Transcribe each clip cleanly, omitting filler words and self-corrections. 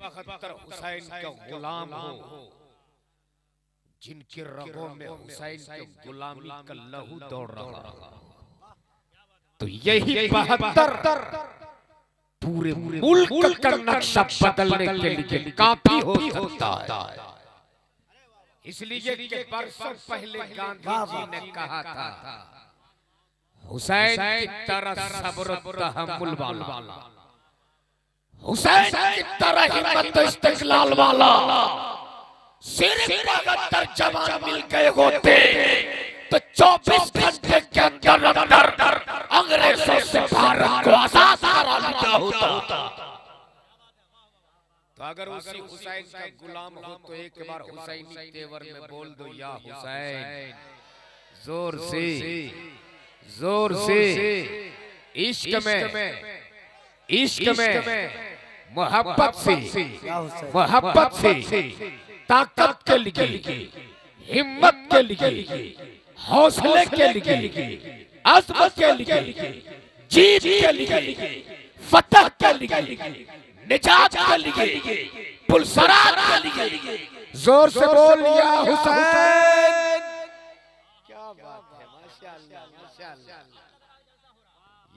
बख्तर हुसैन का गुलाम हो, जिनके रगों में हुसैन के गुलामी का लहू दौड़ रहा, तो यही 72 पूरे मुल्क का नक्शा बदलने के लिए काफी हो सकता है। इसलिए कि बरसों पहले गांधी जी ने कहा था, हुसैन की तरह सब्र तहम्मुल वाला, हुसैन की तरह हिम्मत इस्तिक़लाल वाला सिर्फ 72 जवान मिल गए होते तो 24 घंटे के अंदर अंग्रेजों से भारत को आजाद करा लिया होता। तो अगर उसी हुसैन का गुलाम हो तो एक बार हुसैनी तेवर में बोल दो, या हुसैन, जोर से, जोर से। इश्क में मोहब्बत से ताकत के लिए, हिम्मत के लिए, हौसले के लिए, अज़्म के लिए, जीत के लिए, फतह के लिए, निजात के लिए, पुलसरात के लिए, जोर से बोल या हुसैन। क्या बात है, माशाअल्लाह माशाअल्लाह।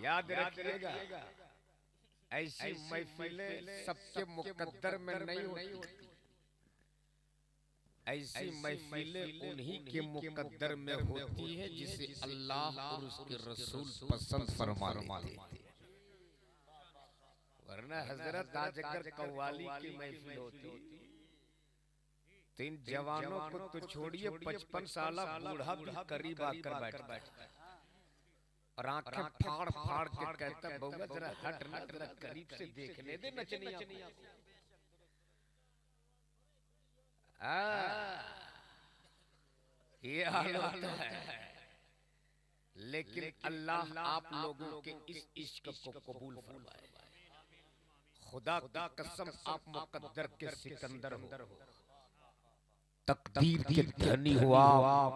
याद रखिएगा, ऐसी महफिलें सबके मुकद्दर में नहीं होती, ऐसी महफिलें उन्हीं के मुकद्दर में होती है जिसे अल्लाह और उसके रसूल पसंद फरमाते हैं। वरना हजरत आज अगर कव्वाली की महफिल होती तो इन जवानों को तो छोड़िए, 55 साल बूढ़ा भी करीब आकर बैठता और आंखें फाड़ फाड़ के कहता, बउआ जरा हट ना, जरा करीब से देखने दे नचनिया। ये हाल होता है। लेकिन अल्लाह आप लोगों के इस इश्क को कबूल फरमाए। खुदा की कसम आप मुकद्दर के सिकंदर हो, तकदीर के धनी हो आप,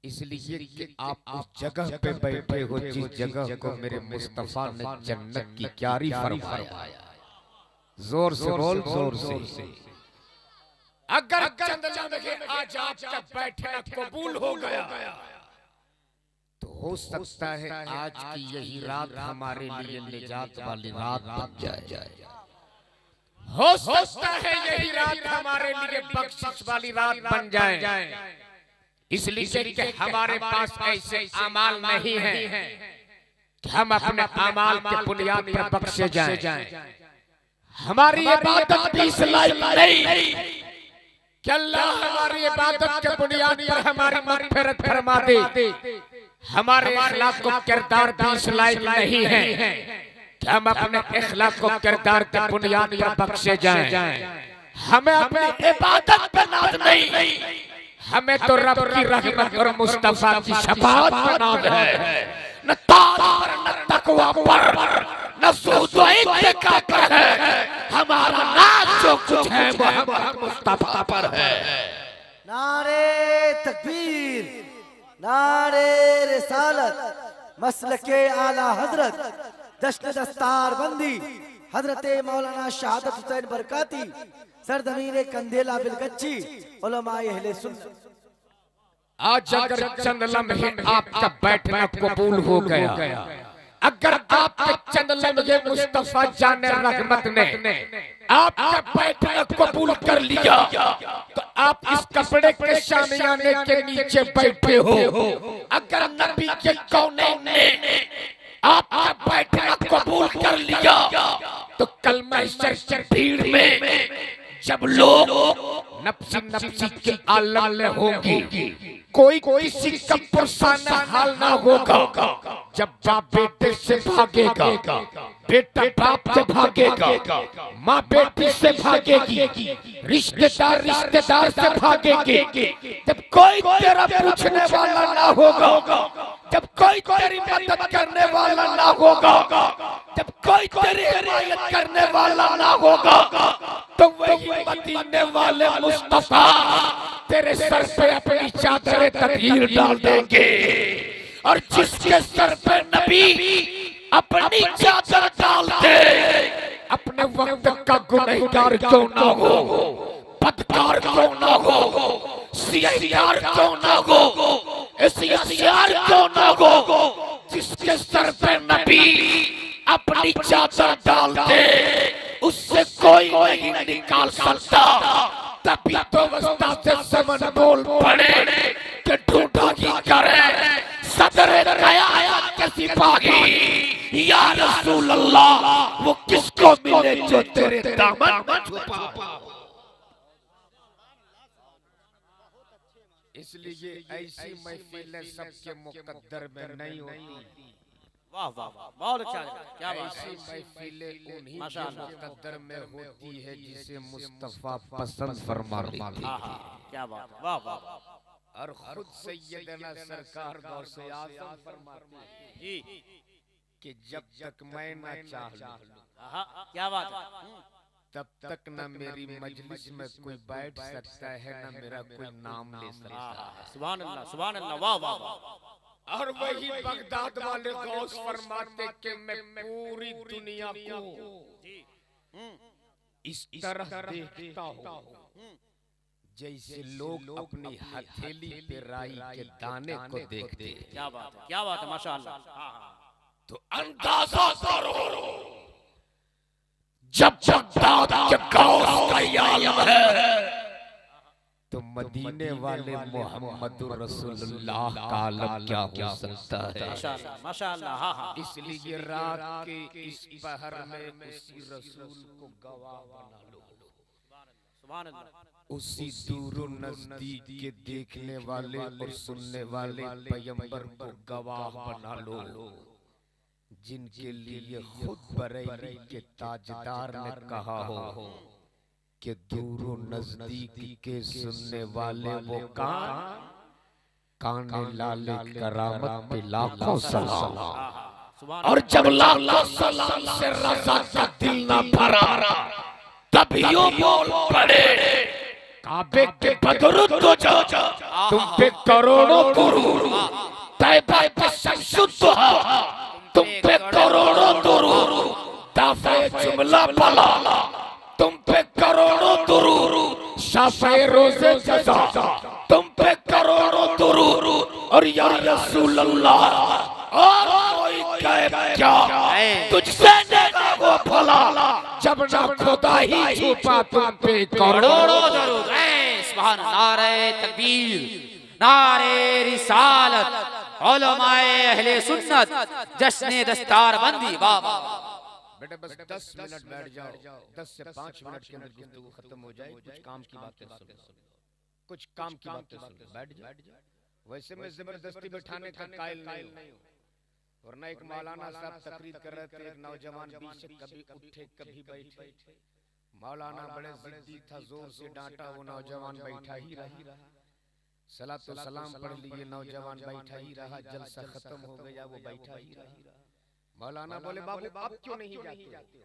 इसलिए कि आप उस जगह पे बैठे हो जिस जगह को मेरे मुस्तफा ने जन्नत की क्यारी फरमाया। जोर से बोल, जोर से। अगर चंद लम्हे आज आपका बैठना कबूल हो गया तो हो सकता है आज की यही रात हमारे लिए निजात वाली रात बन जाए। हो सकता है यही रात हमारे लिए बख्शिश वाली रात बन जाए। इसलिए कि हमारे पास ऐसे अमाल नहीं है कि हम अपने अमाल के बुनियाद पर बख्शे जाएं। हमारी इबादत भी इस लायक नहीं कि अल्लाह हमारी इबादत के बुनियाद पर हमारी मग़फ़िरत फरमा दे। हमारे अखलाक को किरदार भी इस लायक नहीं है कि हम अपने अखलाक को किरदार के बुनियाद पर बख्शे जाएं। हमें अपनी इबादत पर नाज नहीं, हमें तो रब की रहमत और मुस्तफा की शफाअत पर नाज है। न ताज पर, न तकवा पर, न सुहूद पर है, हमारा नाज जो कुछ है मोहम्मद मुस्तफा पर है। नारे तकबीर, नारे रिसालत, मसलके आला हजरत, जश्न दस्तार बंदी हजरत मौलाना शहादत हुसैन बरकाती, सरजमीन कंदेला बिलगच्ची, उलमाए अहले सुन्नत। आज अगर चंद लम्हे आपका बैठना कबूल हो गया, अगर आपके चंद लम्हे मुस्तफा जाने रहमत ने आपका बैठना कबूल कर लिया तो आप इस कपड़े के शामियाने के नीचे बैठे हो। अगर नबी के कौने ने आपका बैठना कबूल कर लिया तो कल महशर की भीड़ में जब लोग नफ्सी नफ्सी के आलम में होंगे, कोई किसी का पुरसाना हाल ना होगा। जब बाप बेटे से भागेगा, बेटा बाप से भागेगा, माँ बेटी से भागेगी, रिश्तेदार रिश्तेदार से भागेंगे, जब कोई तेरा पूछने वाला ना होगा, जब कोई तेरी मदद करने वाला ना होगा, जब कोई तेरी हिमायत करने वाला ना होगा, तो वही मदीने वाले मुस्तफा तेरे सर पे अपनी चादर तकदीर डाल देंगे। और जिसके सर पे नबी अपनी चादर डाल दे, अपने अपने वक्त का गुनहगार क्यों ना हो, बदकार क्यों ना हो, सियार क्यों ना हो, सियार क्यों ना हो, जिसके सर पे नबी अपनी चादर डाल दे उससे कोई नहीं निकाल सकता। तभी तो वस्ता से समन बोल पड़े कि ढूंढा की करे सदर कयामत के सिपाही या रसूल अल्लाह, वो किसको मिले जो तेरे दामन में छुपा। इसलिए ऐसी महफिलें सबके मुकद्दर में नहीं होती। वाह वाह वाह, बहुत अच्छा, क्या बात ऐसी है। महफिलें उन्हीं के माशाअल्लाह। मुकद्दर में होती है जिसे मुस्तफा पसंद फरमा लेते हाँ हैं। हाँ, क्या बात है, वाह वाह वाह। और खुद सैयदना सरकार गौसे आज़म फरमाते हैं जी, कि जब तक मैं ना चाह लूं हाँ, क्या बात है। तब तक न मेरी मजलिस में कोई बैठ सकता है, न मेरा कोई नाम ले सकता है। सुभान अल्लाह, सुभान अल्लाह, वाह वाह वाह। और वही बगदाद वाले गौस फरमाते कि मैं पूरी दुनिया को इस तरह देखता हूँ जैसे लोग अपनी हथेली पे राई के दाने को देखते हैं। क्या बात है, क्या बात है, माशाअल्लाह। हाँ हाँ, तो अंदाजा करो जब बगदाद के गौस का ये आलम है तो मदीने वाले मोहम्मद रसूलुल्लाह का आलम क्या हो सकता है। माशाअल्लाह, माशाअल्लाह, हाँ हाँ। इसलिए रात के इस पहर में उसी रसूल को गवाह बना लो, सुभान अल्लाह। उसी दूर नजदीक के देखने वाले और सुनने वाले पैगंबर को गवाह बना लो, जिनके लिए खुद बरेली के ताजदार ने कहा हो कि दूर नजदीक के सुनने वाले वो कान लाले करामत पे लाखों सलाम। और जब लाखों सलाम से रज़ा का दिल ना भरा तब यूं बोल पड़े काबे के बदरुद तो तुम पे करोड़ों दुरूद, तैबा पे शमसुद्दोहा तुम पे करोड़ों दुरूद, दाफे जुमला बला तुम पे करोड़ों दुरूद, शाफे रोज़े जज़ा तुम पे करोड़ों दुरूद। और या रसूल अल्लाह और कोई कहे क्या तुझसे देगा वो भला, जब ना खुदा ही छुपा तुम पे करोड़ों दरूद। सुभान अल्लाह, नारे तकबीर, नारे रिसालत, उलमाए अहले सुन्नत, जश्न दस्तार बंदी। वाह वाह। बेटे बस 10 मिनट बैठ जाओ, 10 से 5 मिनट के अंदर गुफ्तगू खत्म हो जाए। कुछ काम की बातें सुनो, कुछ काम की बातें सुनो, बैठ जाओ। वैसे मैं जबरदस्ती बैठाने का कायल नहीं हूँ, वरना एक मौलाना साहब तकरीर कर रहे थे, एक नौजवान बीच से कभी उठे कभी बैठे। मौलाना बड़े जिद्दी था, जोर से डांटा, वो नौजवान बैठा ही रहा। सलात व सलाम पढ़ लिए, नौजवान बैठा ही रहा। जलसा खत्म हो गया, वो बैठा ही रहा। मौलाना बोले बाबू आप क्यों नहीं जाते?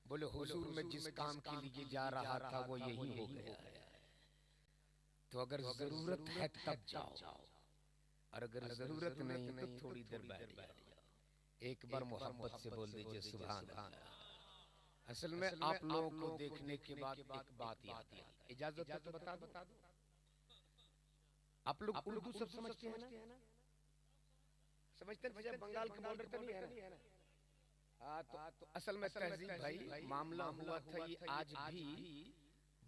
बोले हुजूर में जिस काम के लिए जा रहा था वो यही हो गया है, तो अगर जरूरत है तब जाओ, और अगर जरूरत नहीं तो थोड़ी देर बैठ जाओ। एक बार मोहब्बत से बोल दीजिए सुभान अल्लाह। असल में आप लोगों को देखने के बाद एक बात याद आई, इजाजत है तो बता दो। आप लोग उर्दू सब समझते हैं ना? समझते हैं, बंगाल के बॉर्डर पे नहीं है ना? हाँ, तो असल में तहजीब भाई मामला हुआ था ये आज भी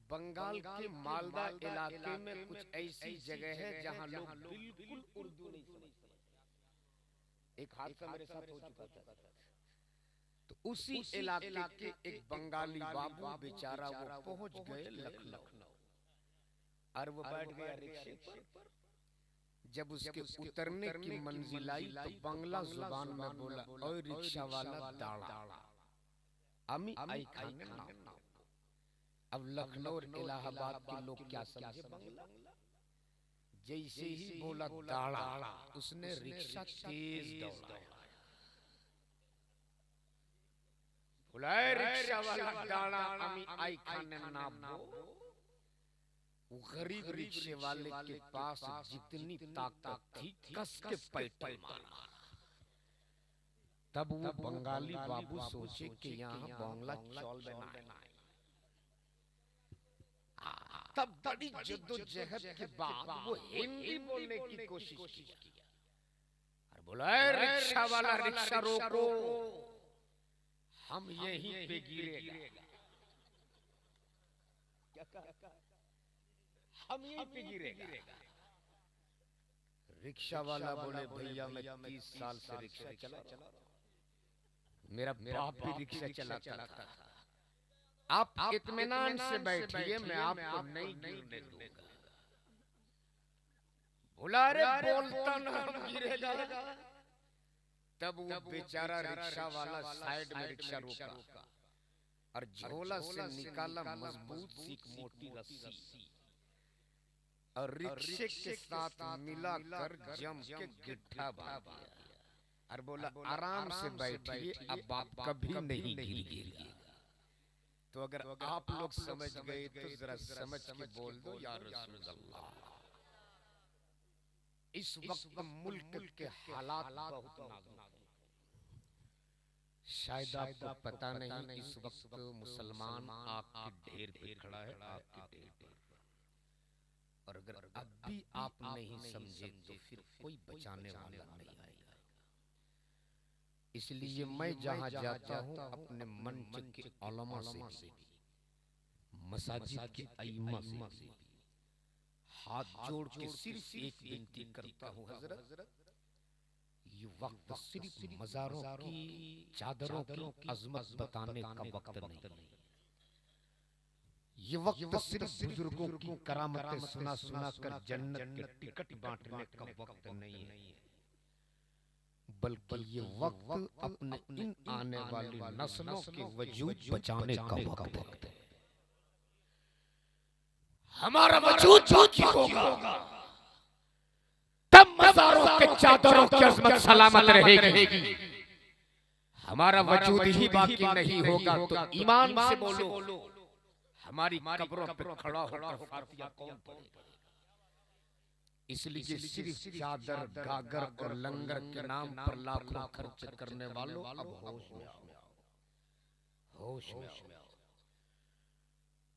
बंगाल के मालदा इलाके में कुछ ऐसी जगह है जहाँ लोग बिल्कुल उर्दू नहीं समझते। एक हादसा मेरे साथ हो चुका था, तो उसी इलाके के एक बंगाली बाबू बेचारा वो पहुंच गए लखनऊ, और वो बैठ गया रिक्शे पर। जब उसके उतरने की मंजिल आई तो बांग्ला जुबान में बोला, ओए रिक्शा वाला दाड़ा अमी आई खाने ना। अब लखनऊ और इलाहाबाद के लोग क्या समझे बांग्ला? जैसे ही बोला दाड़ा, उसने रिक्शा तेज दौड़ाया, बोला रिक्शा वाला दाड़ा अमी आई खाने ना। गरीब रिक्शे वाले के पास जितनी ताकत थी कस के पैटल मारा। तब वो बंगाली बाबू सोचे कि यहाँ बांग्ला चौल बनाए। तब बड़ी जद्दोजहद के बाद वो हिंदी बोलने की कोशिश की और बोला, रिक्शा वाला रिक्शा रोको, हम यहीं पे गिरेगा। क्या कहा? हम यहीं पे गिरेगा। रिक्शा वाला बोले, भैया मैं 30 साल से रिक्शा चला रहा हूं, मेरा बाप भी रिक्शा चलाता था, आप इत्मीनान से बैठिए, मैं आपको नहीं गिरने दूंगा। बोला, अरे बोलता ना गिरेगा। तब वो बेचारा रिक्शा वाला साइड में रिक्शा रोका और झोला से निकाला मजबूत सी एक मोटी रस्सी और रिक्शे के साथ मिलाकर जम के गिट्ठा बांध दिया और बोला, आराम से बैठिए, अब आप कभी नहीं गिरेंगे। तो अगर आप लोग समझ गए तो जरा समझ के बोल दो, या रसूल अल्लाह। इस वक्त मुल्क के हालात बहुत नाजुक हैं। शायद आपको पता नहीं, इस वक्त मुसलमान आपके ढेर पे खड़ा है, आपके ढेर पे। और अगर अब भी आप नहीं समझे तो फिर कोई बचाने वाला नहीं आएगा। इसलिए मैं जहां जाता हूं अपने मंच के उलमा से, मसाजिद के अइम्मा से हाथ जोड़ के सिर्फ एक विनती करता हूं, हजरत ये वक्त सिर्फ मज़ारों की चादरों की अजमत बताने का वक्त नहीं। ये वक्त सिर्फ बुजुर्गों की करामतें सुना सुना कर जन्नत के टिकट बांटने का वक्त नहीं है, बल्कि ये वक्त अपने इन आने वाली नस्लों के वजूद बचाने का वक्त है। हमारा वजूद बाकी होगा, तब मज़ारों के चादरों की अजमत सलामत रहेगी। हमारा वजूद ही बाकी नहीं होगा तो ईमान से बोलो, हमारी कब्रों पर खड़ा होकर फातिहा कौन पढ़ेगा? इसलिए सिर्फ चादर, गागर और लंगर के नाम पर लाखों खर्च करने वालों, अब होश में आओ, होश में आओ।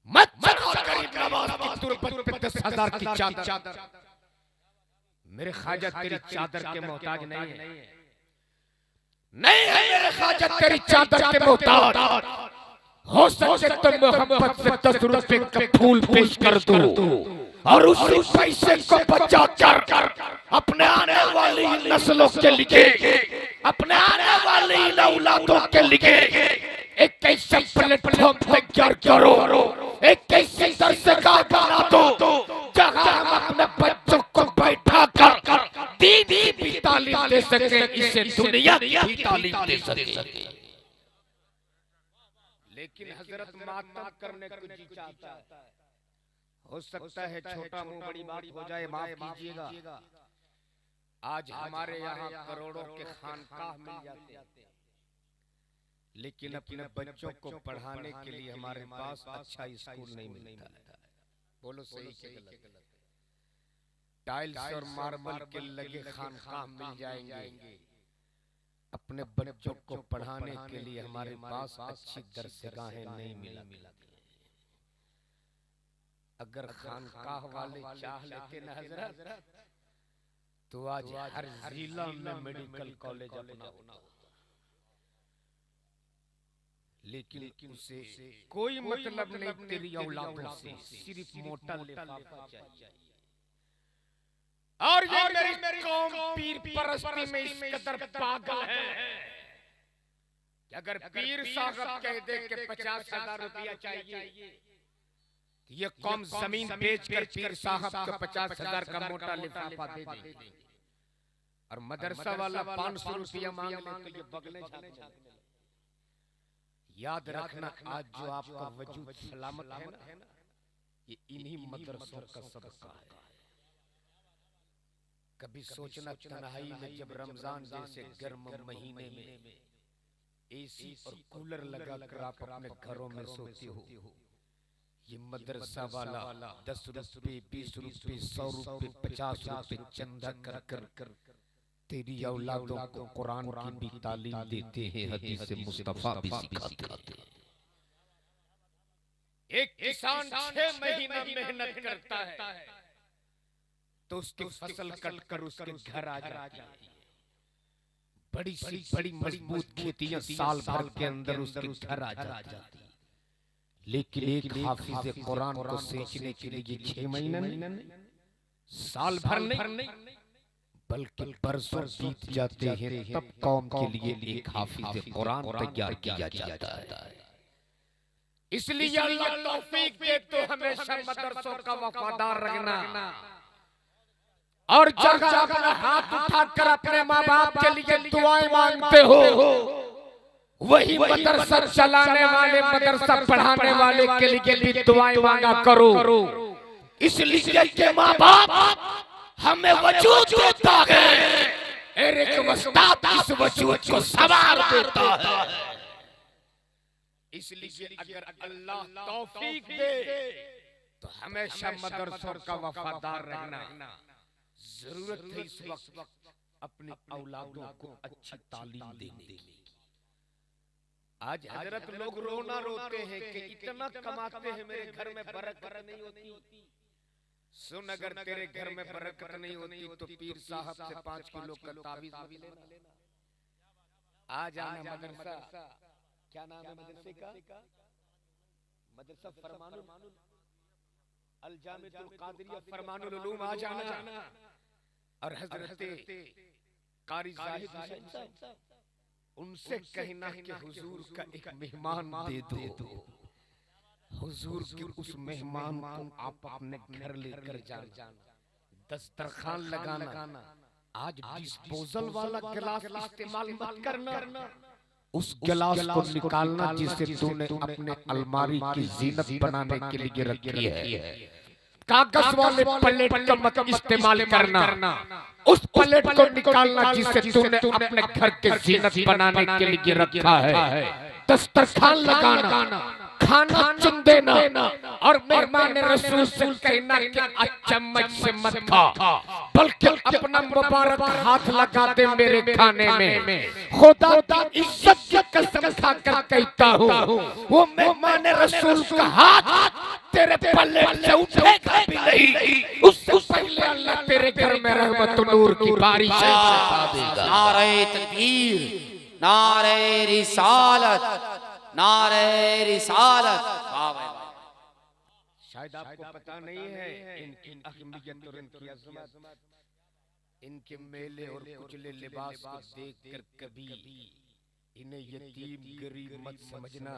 मत चढ़ो गरीब नवाज की तुरबत पे 10,000 की चादर। मेरे ख्वाजा तेरी चादर के मोहताज नहीं है, नहीं है मेरे ख्वाजा तेरी चादर के मोहताज। हो सके तो मोहब्बत से 10 रुपए का फूल पेश कर दो और उसी पैसे को बचा कर अपने आने वाली नस्लों के लिए, अपने आने वाली औलादों के लिए एक ऐसा प्लेटफॉर्म तैयार करो, एक ऐसी दरसगाह बना दो जहां हम अपने बच्चों को बैठा कर दीदी भी तालीम दे सके, इसे दुनिया की तालीम दे सके। लेकिन हजरत मातम करने को जी चाहता है। हो सकता है छोटा मुंह बड़ी बात हो जाए, माफ कीजिएगा। आज हमारे यहाँ करोड़ों के खानकाह मिल जाते हैं, लेकिन अपने बच्चों को पढ़ाने के लिए हमारे पास अच्छा स्कूल नहीं मिलता है। बोलो सही के गलत? टाइल्स और मार्बल के लगे खानकाह मिल जाएंगे, अपने बच्चों को पढ़ाने के लिए हमारे पास अच्छी दरसगाहें नहीं मिला। अगर खानकाह वाले चाह लेते न हजरत, तो आज हर जिला में मेडिकल कॉलेज अपना होता। लेकिन उसे कोई मतलब नहीं तेरी औलादों से, सिर्फ मोटा लिफाफा चाहिए। और ये मेरी कौम पीर परस्ती में इस कदर पागल है कि अगर पीर साहब कह दे कि 50,000 रुपया चाहिए, ये कौम जमीन बेचकर पीर साहब को 50,000 का मोटा लिफाफा दे दे। और मदरसा वाला 500 रुपया मांग ले तो ये बगले झाड़ने। याद रखना, आज जो आपका वजूद सलामत है ना, ये इन्हीं मदरसों का सदका है। कभी सोचना, तन्हाई में जब रमजान जैसे गर्म महीने में एसी और कूलर लगाकर आप अपने घरों में सोते हो, ये मदरसा वाला 10 रुपए, 20 रुपए, 100 रुपए, 50 रुपए चंदा कर तेरी औलादों को कुरान की भी तालीम देते हैं, हदीस मुस्तफा भी सिखाते हैं। एक किसान 6 महीना मेहनत करता है तो उसकी फसल कट कर उसके घर आ जाती है। बड़ी सी बड़ी मजबूत खेतियां साल भर के अंदर उसके घर आ जाती है। लेकिन एक हाफिज कुरान को सींचने के लिए 6 महीने नहीं, साल भर नहीं, बल्कि बरसों बीत जाते हैं, तब कौम के लिए एक हाफिज कुरान तैयार किया जाता है। इसलिए अल्लाह तौफीक दे तो हमेशा मदरसों का वफादार रहना, और जब अपना हाथ उठाकर अपने माँ बाप के लिए दुआएं मांगते हो, वही मदरसा चलाने वाले, मदरसा पढ़ाने वाले के लिए भी दुआएं मांगा करो। इसलिए के माँ बाप हमें वजूद देता है, एक वस्ताद इस वजूद को सवार देता है। इसलिए अगर अल्लाह तौफीक दे तो हमेशा मदरसों का वफादार रहना जरूरत है। इस वक्त अपनी औलादों को अच्छी तालीम देने की। आज हजरत लोग रोना रोते हैं कि इतना कमाते हैं, मेरे घर में बरकत नहीं होती। सुन, अगर तेरे घर में बरकत नहीं होती तो पीर साहब से 5 किलो का ताबीज भी लेना। आ जाना मदरसा, क्या नाम है मदरसे का? मदरसा फरमानुल अल जामिअतुल कादिरिया फरमानुल उलूम। आ जाना और हजरत कारी जाहिद हुसैन साहब, उनसे कहना कि हुजूर का एक मेहमान दे दो। हुजूर के उस मेहमान को आप अपने घर लेकर जाना, दस्तरखान लगाना। आज डिस्पोजल वाला गिलास इस्तेमाल मत करना, उस गिलास को निकालना जिसे तूने अपने अलमारी की जीनत बनाने के लिए रखी है। कागज वाले प्लेट का मत इस्तेमाल करना, उस प्लेट को निकालना जिसे तूने अपने घर के जीनत बनाने के लिए रखा है। दस्तरखान लगाना, खाना चुन देना, और मेहमान रसूल से कहना कि चम्मच से मत खा, बल्कि अपना मुबारक हाथ लगा दे मेरे खाने में। खुदा की इज्जत की कसम खाकर कहता हूँ, वो मेहमान रसूल का हाथ तेरे प्लेट से उठेगा भी नहीं, उससे पहले अल्लाह तेरे घर में रहमत नूर की बारिश बरसा देगा। नारे तकबीर, नारे रिसालत, नारे रिसालत। शायद आपको पता नहीं है इनकी अहमियत और इनकी अज़मत। इनके मेले और कुचले लिबास को देखकर कभी इन्हें यतीम गरीब मत समझना।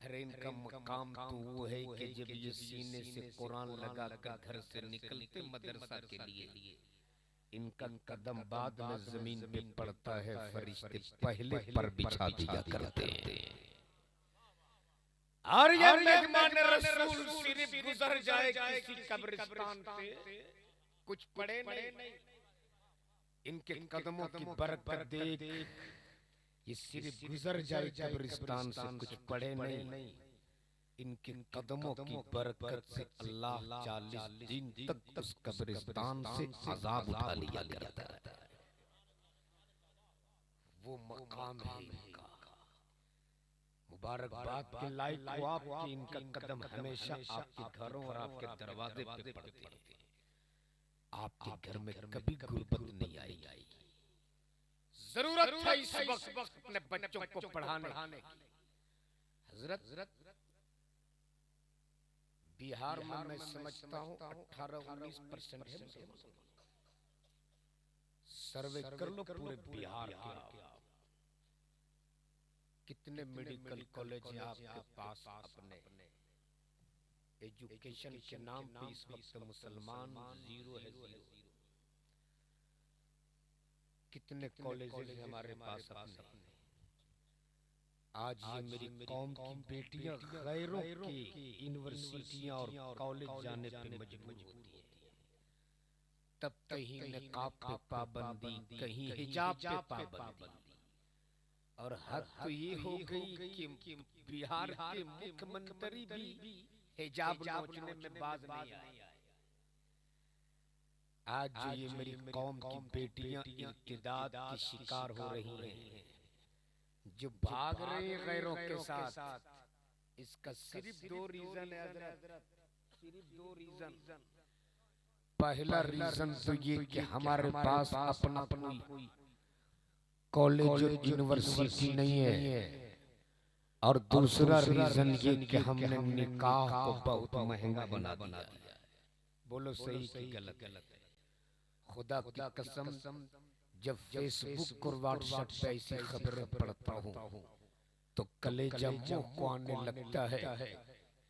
अरे इनका मकाम तो वो है कि जब ये सीने से कुरान लगाकर घर से निकलते मदरसा के लिए, इनका कदम बाद में जमीन पे पड़ता है, फरिश्ते पहले पर बिछा दिया करते हैं। और ये मेहमान रसूल सिर्फ गुजर जाए किसी कब्रिस्तान से, कुछ पड़े नहीं, इनके कदमों की बरकत देख ये सिर्फ गुजर जाए कब्रिस्तान से, कुछ पड़े नहीं। इनके कदमों की बरकत से अल्लाह 40 दिन तक उस कब्रिस्तान से अजाब उठा लिया करता है। वो मकाम है इनका। मुबारकबाद के लायक हो आप कि इनका कदम हमेशा आपके घरों और आपके दरवाजे पे पड़ते हैं। आपके घर में कभी गुर्बत नहीं आई। जरूरत है इस वक्त अपने बच्चों को पढ़ाने की। हजरत बिहार में मैं समझता हूँ 18-19% है मुसलमान। सर्वे कर लो पूरे बिहार का, कितने मेडिकल कॉलेज हैं आपके पास। अपने एजुकेशन के नाम पे इस वक्त मुसलमान जीरो है, जीरो। कितने कॉलेजेस हैं हमारे पास अपने। आज ये मेरी कौम की बेटियां गैरों की यूनिवर्सिटियां और कॉलेज जाने पे मजबूर होती हैं। तब कहीं निकाब पे पाबंदी, कहीं हिजाब पे पाबंदी, और हद तो ये हो गई कि बिहार के मुख्यमंत्री भी हिजाब नोचने में बाज नहीं आए। आज जो ये मेरी कौम की बेटियां इर्तिदाद की शिकार हो रही हैं, जो भाग रही हैं गैरों के साथ, इसका सिर्फ दो रीजन है हजरत, सिर्फ दो रीजन। पहला रीजन तो ये कि हमारे पास अपना कोई कॉलेज और यूनिवर्सिटी नहीं है, और दूसरा रीजन ये कि हमने निकाह को बहुत महंगा बना दिया। बोलो सही कि गलत? खुदा की कसम, जब फेसबुक और व्हाट्सएप पे ऐसी खबरें पढ़ता हूँ तो कलेजा मुंह को आने लगता है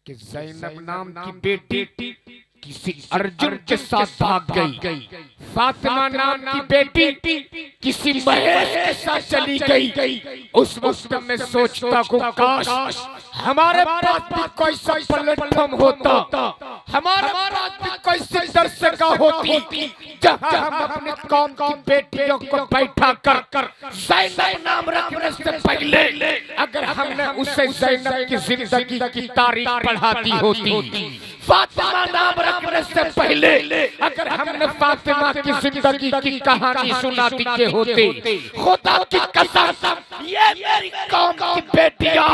कि ज़ैनब नाम की बेटी किसी अर्जुन के साथ भाग गई, फातिमा नाम की बेटी किसी महेश के साथ चली गई। उस वक्त में सोचता हूँ काश हमारे पास भी कोई सा प्लेटफॉर्म होता, हमारे पास भी कोई सी दर्शका होती जहां हम अपनी कौम की बेटियों को बैठा कर ज़ैनब नाम रखने से पहले अगर हमने उसे ज़ैनब की जिंदगी की तारीख पढ़ा दी होती, फातिमा नाम रखने से पहले अगर हमने फातिमा की जिंदगी की कहानी सुना दी होते, खुदा की कसम ये मेरी कौम की बेटियां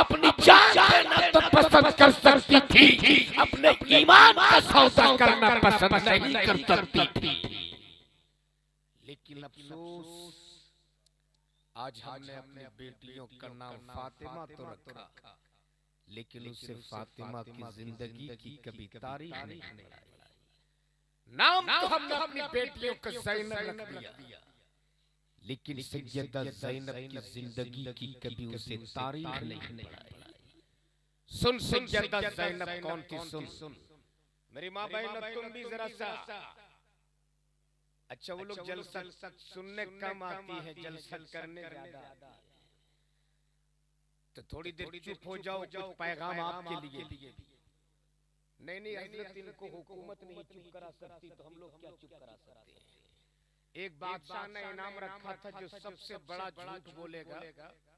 अपनी जान देना तो पसंद कर सकती थी, अपने ईमान का सौदा करना पसंद नहीं कर सकती थी। लेकिन अफसोस आज हमने अपनी बेटियों का नाम फातिमा तो रखा, लेकिन उससे फातिमा की जिंदगी की कभी तारीख नहीं पढ़ाई। नाम तो हमने अपनी बेटियों को ज़ैनब रख दिया, लेकिन सैयदा ज़ैनब की जिंदगी की कभी उसे तारीख नहीं पढ़ाई। सुन सैयदा ज़ैनब कौन थी? सुन मेरी माँ बहन, तुम भी जरा सा, अच्छा वो लोग जलसा सुनने कम आती है, जलसा करने ज्यादा, तो थोड़ी देर चुप हो जाओ, कुछ पैगाम आपके लिए। नहीं हजरत, इनको हुकूमत नहीं चुप करा सकती तो हम लोग क्या चुप करा सकते हैं। एक बादशाह ने इनाम रखा था, जो सबसे बड़ा झूठ बोलेगा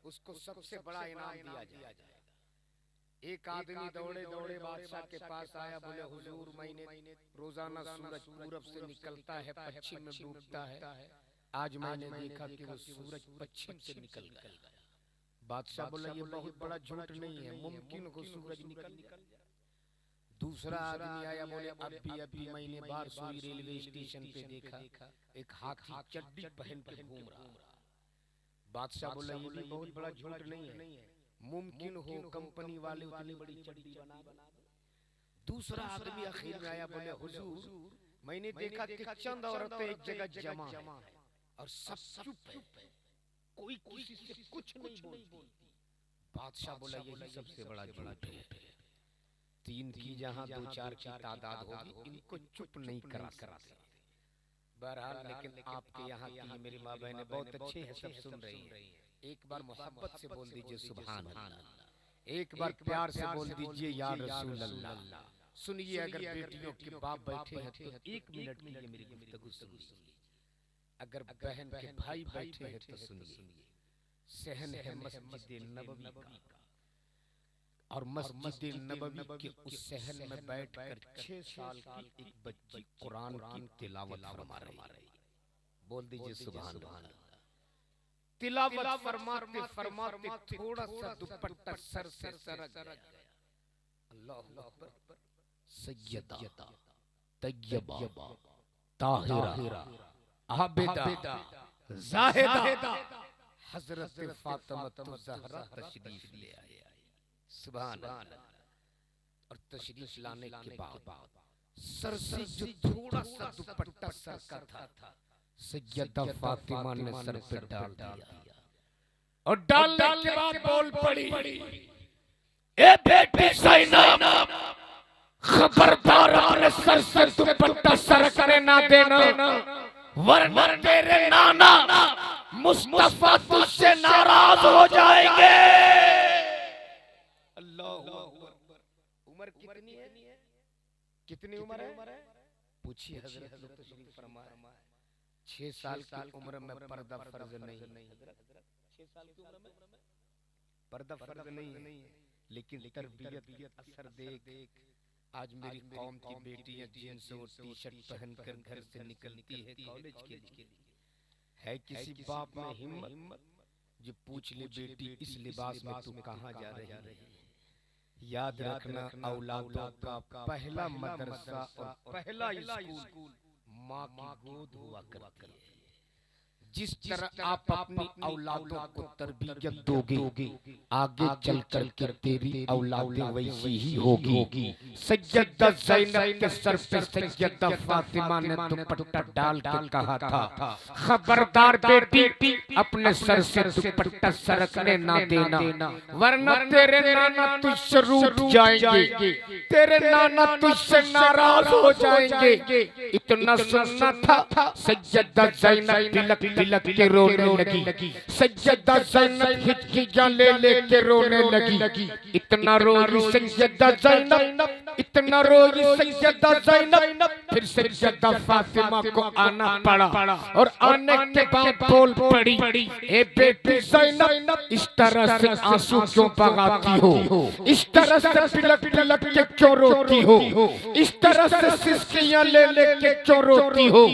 उसको सबसे बड़ा इनाम दिया जाएगा। एक आदमी दौड़े दौड़े बादशाह के पास आया, बोले हुजूर मैंने रोजाना सूरज पूरब से निकलता है पश्चिम में डूबता है, आज मैंने देखा कि वो सूरज पश्चिम से निकल गया। बादशाह बोला ये बहुत बड़ा झूठ नहीं है, मुमकिन हो सूरज निकल जाए। दूसरा आदमी आया, बोले अभी मैंने बारसोई रेलवे स्टेशन पे देखा एक हाथी चड्डी पहन के घूम रहा। बादशाह बोला ये भी बहुत बड़ा झूठ नहीं है, मुमकिन हो कंपनी वाले उतनी बड़ी चड्डी बना दे। दूसरा आदमी आखिर में आया, बोले हुजूर मैंने देखा कि चंद औरतें एक जगह जमा है और सब चुप है, कोई किसी से कुछ नहीं बोलती। बादशाह बोला यही सबसे बड़ा झूठ है, तीन की जहां दो चार की तादाद होगी इनको चुप नहीं करा सकते। बहरहाल लेकिन आपके यहाँ की मेरी माँ बहनें बहुत अच्छे हैं, सब सुन रही हैं। एक बार मोहब्बत से बोल दीजिए सुभान अल्लाह, एक बार प्यार से बोल दीजिए या रसूल अल्लाह। सुनिए, अगर बेटियों के बाप बैठे हैं तो एक मिनट के लिए मेरी गुफ्तगू सुनिए, अगर बहन के भाई बैठे हैं तो सुनिए। सहन है मस्जिद नबवी का, और मस्जिद नबवी के उस सहन में बैठकर 6 साल की एक बच्ची कुरान की तिलावत फरमा रही। बोल दीजिए सुभान अल्लाह। तिलावत फरमाते फरमाते थोड़ा सा दुपट्टा सर से सरक गया। अल्लाहु अकबर। सय्यदा तय्यबा ताहिरा आबिदा जाहिदा हजरत फातिमा ज़हरा तशरीफ ले आए। सुभान अल्लाह। और तशरीफ लाने के बाद सर से जो थोड़ा सा दुपट्टा सर का था, सैयदा फातिमा ने सर पे डाल दिया, और डालने के बाद बोल पड़ी, ए बेटी ज़ैनब, खबरदार अपने सर से दुपट्टा सरकने ना देना, वरना तेरे नाना मुस्तफा तुझसे नाराज हो जाएंगे। उम्र कितनी है? कितनी उम्र है? पूछिए हजरत लोग तशरीफ फरमाए। 6 साल की उम्र में पर्दा फर्ज नहीं। 6 साल की उम्र में पर्दा फर्ज नहीं है, लेकिन तरबियत असर देख आज मेरी कौम की बेटियां जींस और टी शर्ट पहनकर घर से निकलती है कॉलेज के लिए, है किसी बाप में हिम्मत जो पूछ ले बेटी इस लिबास में तू कहाँ जा रही है? याद रखना औलादों का पहला मदरसा और पहला स्कूल माँ की गोद हुआ करती है। जिस तरह आप अपनी औलादों को तरबियत दोगे, आगे चल कर के तेरी औलादें वैसी ही होगी। सैयदा ज़ैनब के सर पे सैयदा फातिमा ने दुपट्टा डाल के कहा था, खबरदार बेटी, अपने सर से दुपट्टा सरकने ना देना, वरना तेरे नाना तुझसे रूठ जाएंगे, तेरे नाना तुझसे नाराज हो जाएंगे। इतना सुनना था, सैयदा ज़ैनब तिलक तिलक के रोने लगी। सैयदा ज़ैनब हिचकियां ले लेके रोने लगी। इतना रोई सैयदा ज़ैनब, इतना रोई सैयदा ज़ैनब, फिर सैयदा फातिमा को आना पड़ा और आने के बाद बोल पड़ी, ए बेटी ज़ैनब, इस तरह से आंसू क्यों बहाती हो? इस तरह से तिलक तिलक के क्यों रोती हो? इस तरह से सिसकियां ले लेके क्यों रोती हो?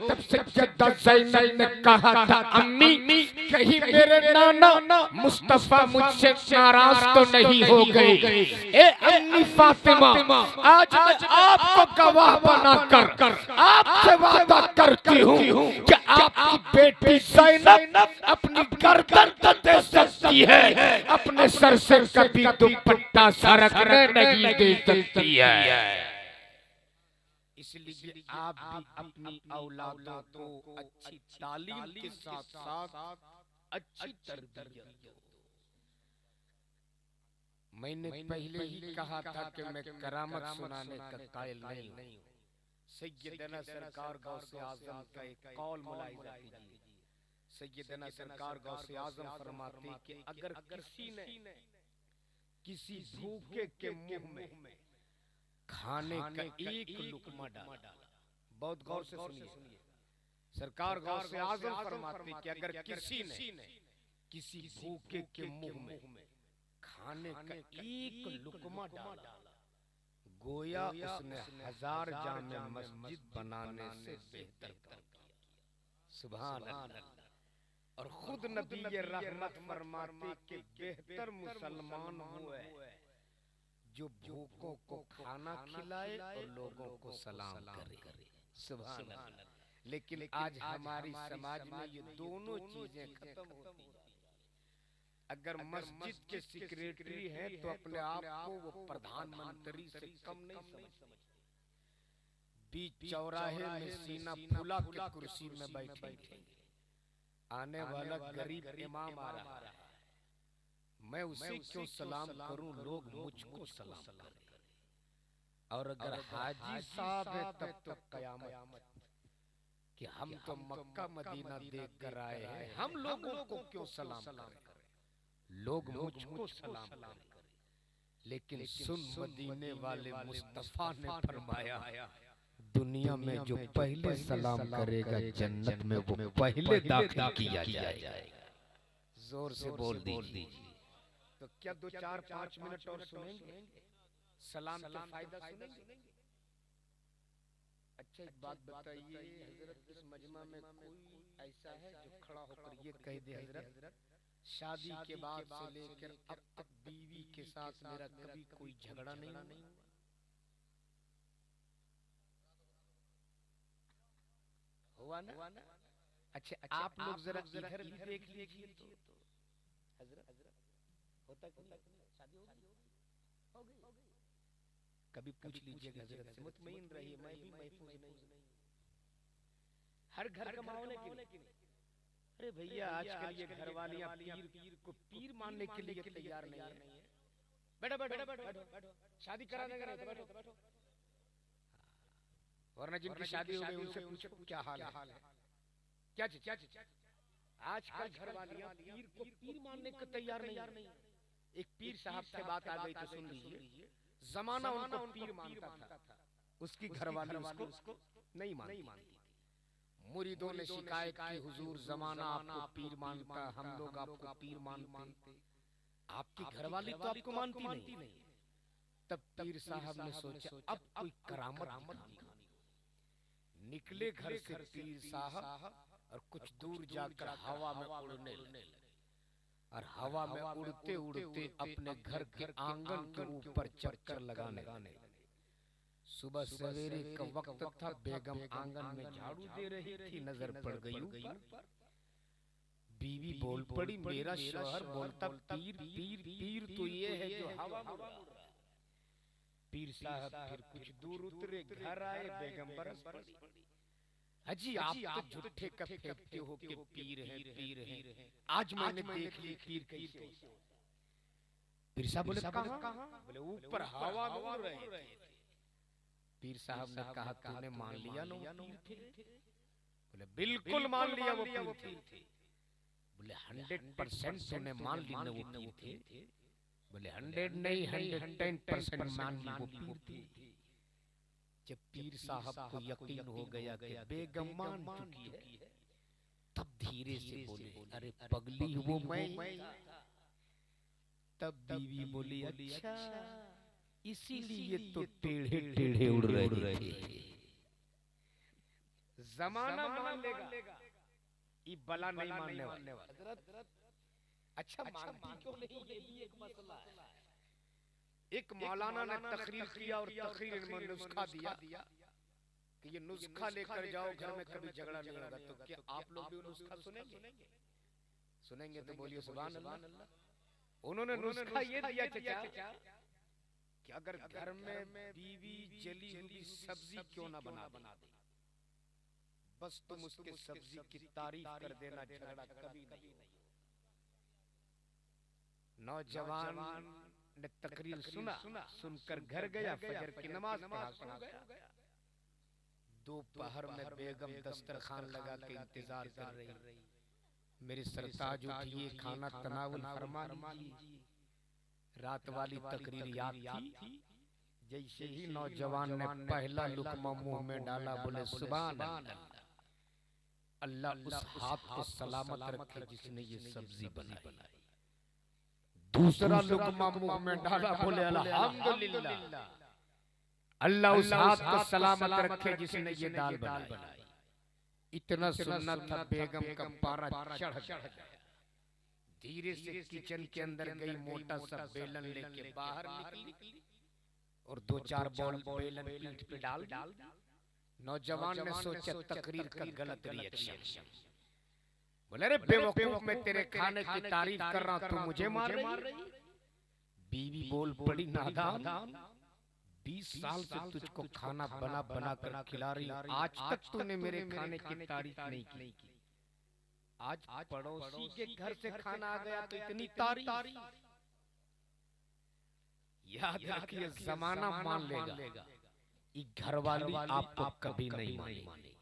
तब सैयदा ज़ैनब ने कहा था, अम्मी, कहीं मेरे नाना मुस्तफा मुझसे नाराज तो नहीं हो गए? ए अम्मी फातिमा, आज मैं आपको गवाह बनाकर आपसे वादा करती हूँ कि आपकी बेटी ज़ैनब अपनी गर्दन तो दे सकती है, अपने सर से कभी दुपट्टा सरकने नहीं दे सकती है। इसलिए आप भी अपनी औलादों को अच्छी तालीम के साथ साथ अच्छी तरबियत दो। मैंने पहले ही कहा था कि मैं करामत सुनाने का कायल नहीं हूँ। सैयदना सरकार गौसे आजम का एक कौल मुलाहिजा कीजिए। सैयदना सरकार गौसे आजम फरमाते कि अगर किसी ने किसी भूखे के मुंह में खाने का एक लुकमा डाला, बहुत गौर से सुनिए, सरकार गौसे आजम फरमाते कि अगर किसी ने किसी भूखे के मुंह में खाने का एक लुकमा डाला, गोया उसने 1000 जामे मस्जिद बनाने से बेहतर कर दिया। सुभान अल्लाह। और खुद नबी ये रहमत फरमाते कि बेहतर मुसलमान हुए जो भूखों को खाना खिलाए और लोगों को सलाम करे। सुभान अल्लाह। लेकिन आज हमारी समाज में ये दोनों चीजें खत्म होती हैं। अगर मस्जिद के सेक्रेटरी हैं तो अपने आप को वो प्रधानमंत्री से कम नहीं समझते। बीच चौराहे में सीना फुला के कुर्सी में बैठे थे, आने वाला गरीब इमाम आ रहा है, मैं उसे क्यों सलाम करूं, लोग मुझको सलाम करें। और अगर हाजी साहब है तब तो कयामत कि हम तो मक्का मदीना देख कर आए हैं, हम लोगों को क्यों सलाम करें, लोग मुझको सलाम करें। लेकिन सुन मदीने वाले मुस्तफा ने फरमाया, दुनिया में जो पहले सलाम करेगा जन्नत में वो पहले दाखिल किया जाएगा। जोर से बोल दीजिए। तो क्या 2 4 5 मिनट और सुनेंगे? सलाम का फायदा सुनेंगे? अच्छा एक बात बताइए, हजरत इस मजमा में कोई ऐसा है जो खड़ा होकर ये कह दे, हजरत शादी के बाद से लेकर अब तक बीवी के साथ मेरा कभी कोई झगड़ा नहीं हुआ ना? अच्छा आप लोग जरा इधर भी देख लीजिए तो हजरत होता शादी हो गई? कभी पूछ लीजिएगा हजरत से, मुतमईन रहिए, मैं भी महफूज नहीं। हर घर का माहौल है कि नहीं? अरे भैया आजकल ये घरवालियां पीर को पीर मानने के लिए तैयार नहीं है। बैठो, शादी करा देंगे नहीं तो बैठो। वरना जिनकी शादी हो गई उनसे पूछो क्या हाल है, क्या चीज। आजकल घरवालियां पीर को पीर मानने को तैयार नहीं। एक पीर साहब से बात आ गई तो सुन लीजिए। जमाना उनको पीर मानता था, उसकी घरवाली उसको नहीं मानती। मुरीदों ने शिकायत की, हुजूर जमाना आपको पीर मानता, हम लोग आपको पीर मानते, आपकी घरवाली तो आपको मानती नहीं। तब पीर साहब ने सोचा अब कोई करामत दिखानी। निकले घर से पीर साहब और कुछ दूर जाकर हवा में उड़ने लगे और हवा में उड़ते उड़ते अपने घर के आंगन के ऊपर चक्कर लगाने लगे। सुबह सवेरे का वक्त था, बेगम आंगन में झाड़ू दे रही थी, नजर पड़ गई ऊपर। बीवी बोल पड़ी, मेरा शौहर बोलता पीर पीर पीर तो ये है जो हवा में उड़ रहा है। पीर साहब फिर कुछ दूर उतरे, घर आए, बेगम बरस पड़ी। हाजी आप तो झूठे का फेंकते हो कि पीर है पीर है, आज मैंने देख ली पीर कैसे। पीर साहब बोले कहां? बोले ऊपर हवा में उड़ रहे थे। पीर साहब ने कहा तूने मान लिया ना वो पीर थे? बोले बिल्कुल मान लिया वो पीर थे। बोले 100% तूने मान ली ना वो पीर थे? बोले 100 नहीं 110% मान ली वो पीर थे। जब पीर साहब को यकीन हो गया कि बेगम मान चुकी है, तब धीरे से बोले अरे पगली वो मैं। तब बीवी बोली अच्छा इसीलिए तो टेढ़े टेढ़े उड़ रहे थे। जमाना मान लेगा, ये बला नहीं मानने वाला। अच्छा मानती क्यों नहीं, ये भी एक मसला है। एक मौलाना ने तकरीर किया और तकरीर में नुस्खा दिया कि ये नुस्खा लेकर जाओ घर में कभी झगड़ा नहीं होगा। तो क्या आप लोग भी नुस्खा सुनेंगे? तो बोलिए सुभान अल्लाह। उन्होंने नुस्खा ये दिया चाचा कि अगर घर में बीवी जली हुई सब्जी क्यों ना बना दे, बस तुम उसके सब्जी की तारीफ कर देना, झगड़ा कभी नहीं। नौजवान ने तकरीर सुनकर घर गया, फजर की नमाज पढ़ा गया। दोपहर में बेगम दस्तरखान लगा के इंतजार कर रही, मेरे सरताज उठिए खाना तनावुल फरमा लीजिए। रात वाली तकरीर याद थी। जैसे ही नौजवान ने पहला लुकमा मुंह में डाला, बोले सुभान अल्लाह, अल्लाह उस हाथ को सलामत रखे जिसने ये सब्जी बनाई। दूसरा लुकमा मुंह में डाला, बोले अल्हम्दुलिल्लाह, अल्लाह उस हाथ को सलामत रखे जिसने ये दाल बनाई। इतना सुनना था, बेगम का पारा चढ़ गया। धीरे से किचन के अंदर गई, मोटा सा बेलन लेके बाहर निकली और 2-4 बॉल बेलन पीठ पे डाल। नौजवान ने सोचा तकरीर का गलत रिएक्शन। बोले अरे बेवकूफ, मैं तेरे खाने की तारीफ कर रहा हूं, तू मुझे मार रही। बीवी बोल पड़ी नादान, 20 साल से तुझको खाना बना बना कर खिला रही, आज तक तूने मेरे खाने की तारीफ नहीं की। आज पड़ोसी के घर से खाना आ गया तो इतनी तारीफ। याद रखिए जमाना मान लेगा, ये घर वाली आपको कभी नहीं मानेगी।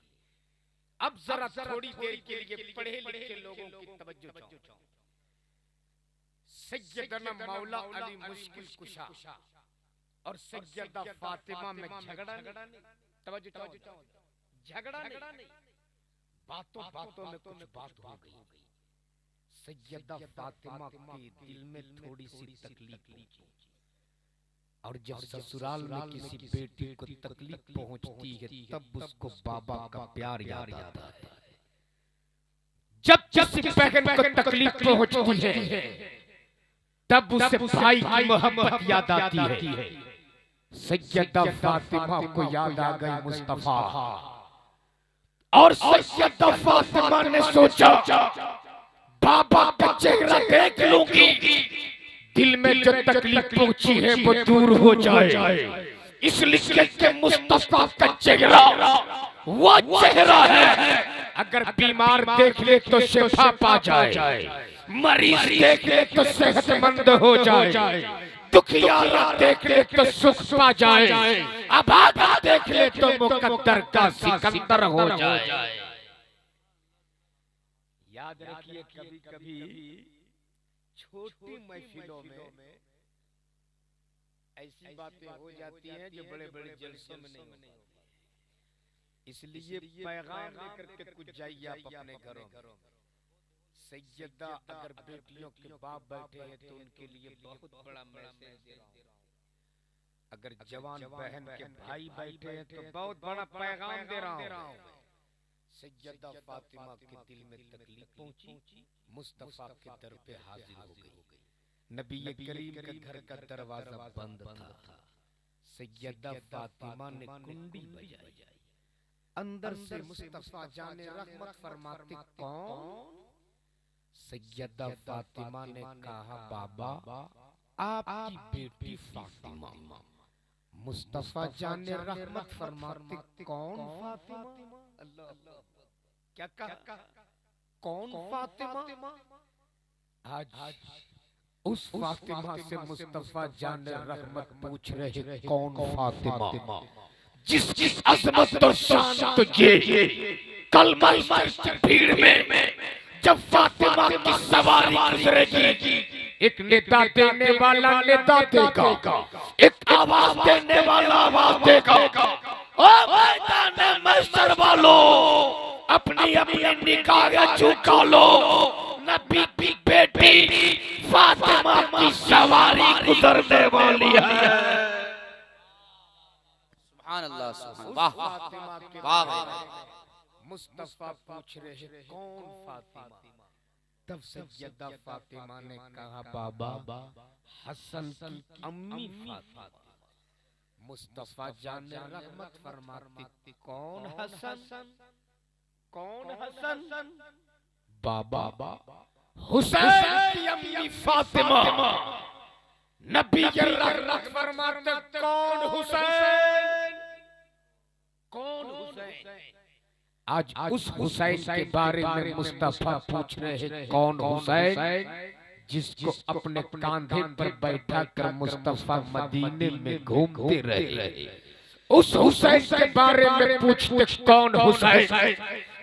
अब जरा थोड़ी देर के लिए पढ़े लिखे लोगों की तवज्जो चाहूं। सैयदना मौला अली मुश्किल कुशा और सैयदा फातिमा में झगड़ा नहीं। तवज्जो चाहूं, झगड़ा नहीं, बातों बातों में कुछ बात हो गई। सैयदा फातिमा के दिल में थोड़ी सी तकलीफ हुई और जब ससुराल में किसी बेटी को तकलीफ पहुंचती है तब उसको बाबा का प्यार याद आता है। जब किसी बहन को तकलीफ पहुंचती है तब उसे भाई की मोहब्बत याद आती है। सैयदा फातिमा को याद आ गई मुस्तफा, और सैयदा फातिमा ने सोचा बाबा का चेहरा देख लूंगी, दिल में जो तकलीफ पहुंची है वो दूर हो जाए। इसलिए कि मुस्तफा का चेहरा वो चेहरा है, अगर बीमार देख ले तो शिफा पा जाए, मरीज देख ले तो सेहतमंद हो जाए, दुखियारा देख ले तो सुख पा जाए, अभागा देख ले तो मुकद्दर का सिकंदर हो जाए। याद रखिए कभी कभी छोटी महफिलों में ऐसी बातें हो जाती हैं जो बड़े बड़े जलसों में नहीं होती। इसलिए पैगाम लेकर के कुछ जाइए आप अपने घरों में। सैयदा अगर बेटियों के बाप बैठे हैं तो उनके लिए बहुत बड़ा मैसेज दे रहा हूं। अगर जवान बहन के भाई बैठे हैं तो बहुत बड़ा पैगाम दे रहा हूँ। सैयदा फातिमा के दिल में तकलीफ पहुंची, मुस्तफा के दर पे हाजिर हो गई। नबी करीम के घर का दरवाजा बंद था। सैयदा फातिमा ने कुंडी बजाई। अंदर से मुस्तफा जाने रहमत फरमाते कौन? सैयदा फातिमा ने कहा बाबा आपकी बेटी फातिमा। मुस्तफा जाने रहमत फरमाते कौन फातिमा? अल्लाह क्या कहा? कौन फातिमा? आज उस फातिमा से मुस्तफा जाने रहमत पूछ रहे कौन फातिमा? जिसकी अजमत और शान तुझे कल महशर भीड़ में जब फातिमा की सवारी गुजरेगी, एक नेता देने वाला नेता देगा, एक आवाज देने वाला आवाज देगा। ओ मैदान महशर वालों, अपनी अपनी निगाहें झुका लो, नबी की बेटी फातिमा की सवारी गुजरने वाली है। सुभान अल्लाह, सुभान वाह वाह। मुस्तफा पूछ रहे कौन फातिमा? तब सैयदा फातिमा ने कहा बाबा हसन की अम्मी फातिमा। मुस्तफा जाने रहमत फरमाते कौन हसन? कौन हसन? बाबा हुसैन की अम्मी फातिमा। नबी के रहमत फरमाते कौन हुसैन? कौन हुसैन? आज उस हुसैन के बारे में मुस्तफा पूछ रहे हैं कौन हुसैन, जिसको अपने कांधे पर बैठा कर मुस्तफा मदीने में घूमते रहे। उस हुसैन के बारे में पूछते कौन हुसैन,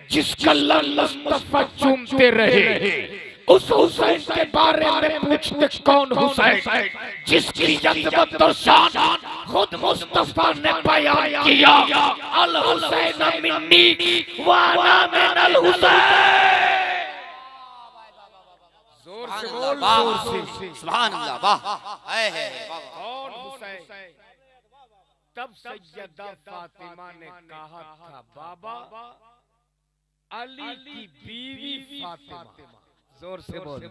जिसका लल मुस्तफा चूमते रहे। उस हुसैन के बारे में पूछते कौन हुसैन, जिसकी अज़मत और शान खुद मुस्तफा ने बयान किया। अल हुसैन मिन्नी व अना मिनल हुसैन। जोर से बोल, जोर से सुभान अल्लाह, वाह। कौन हुसैन? तब सैयदा फातिमा ने कहा था बाबा अली की बीवी फातिमा। जोर से बोल।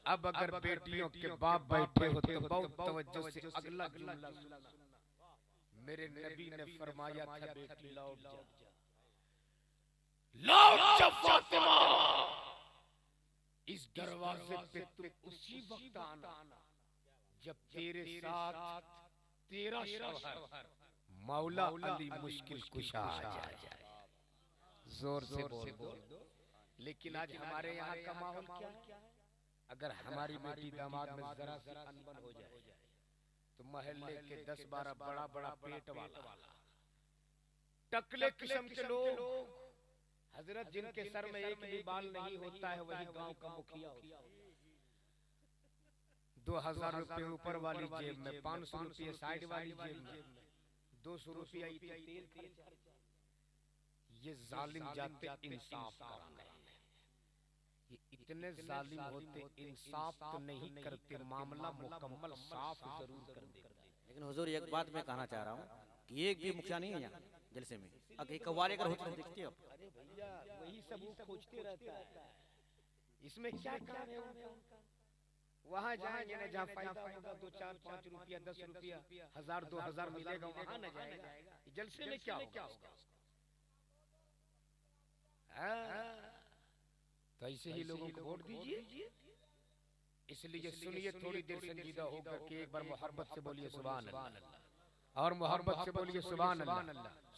अब अगर बेटियों के बाप बैठे हो तो बहुत तवज्जो से अगला जुमला सुनना। मेरे नबी ने फरमाया था बेटी लौट जा, लौट जा फातिमा। इस दरवाजे पे तुम उसी वक्त आना जब तेरे साथ तेरा शौहर मौला अली मुश्किल कुशा आ जाए। जोर से बोल। लेकिन आज हमारे यहाँ का माहौल क्या है? अगर हमारी बेटी दामाद में जरा सी अनबन हो जाए तो मोहल्ले के 10-12 बड़ा बड़ा पेट वाला टकले किस्म के लोग, हजरत जिनके सर में एक भी बाल नहीं होता है, वही गांव का मुखिया होता है। 2000 रुपए ऊपर वाली जेब में, 500 रुपये साइड वाली जेब में, 200 रुपया तेल खर्च। ये जालिम जाते इंसाफ कराने, ये इतने जालिम होते इंसाफ तो नहीं करते, मामला मुकम्मल साफ जरूर कर देते। लेकिन हुजूर एक बात मैं कहना चाह रहा हूँ कि एक भी मुखिया नहीं है यहाँ जलसे में। अगर एक कव्वाली अगर होती तो देखते हो। अरे भैया वही सब खोजते रहता है, इसमें क्या काम है उनका? वहाँ जाएंगे ना जहाँ फायदा होगा, 2, 4, 5 रुपया, 10 रुपया, 1000, 2000 मिलेगा, वहाँ न जाएगा। जलसे में क्या होगा? तो ऐसे ही लोगों को वोट दीजिए। इसलिए सुनिए, थोड़ी देर संजीदा होकर कि एक बार मोहब्बत से बोलिए सुभान अल्लाह, और मोहब्बत से बोलिए सुभान अल्लाह।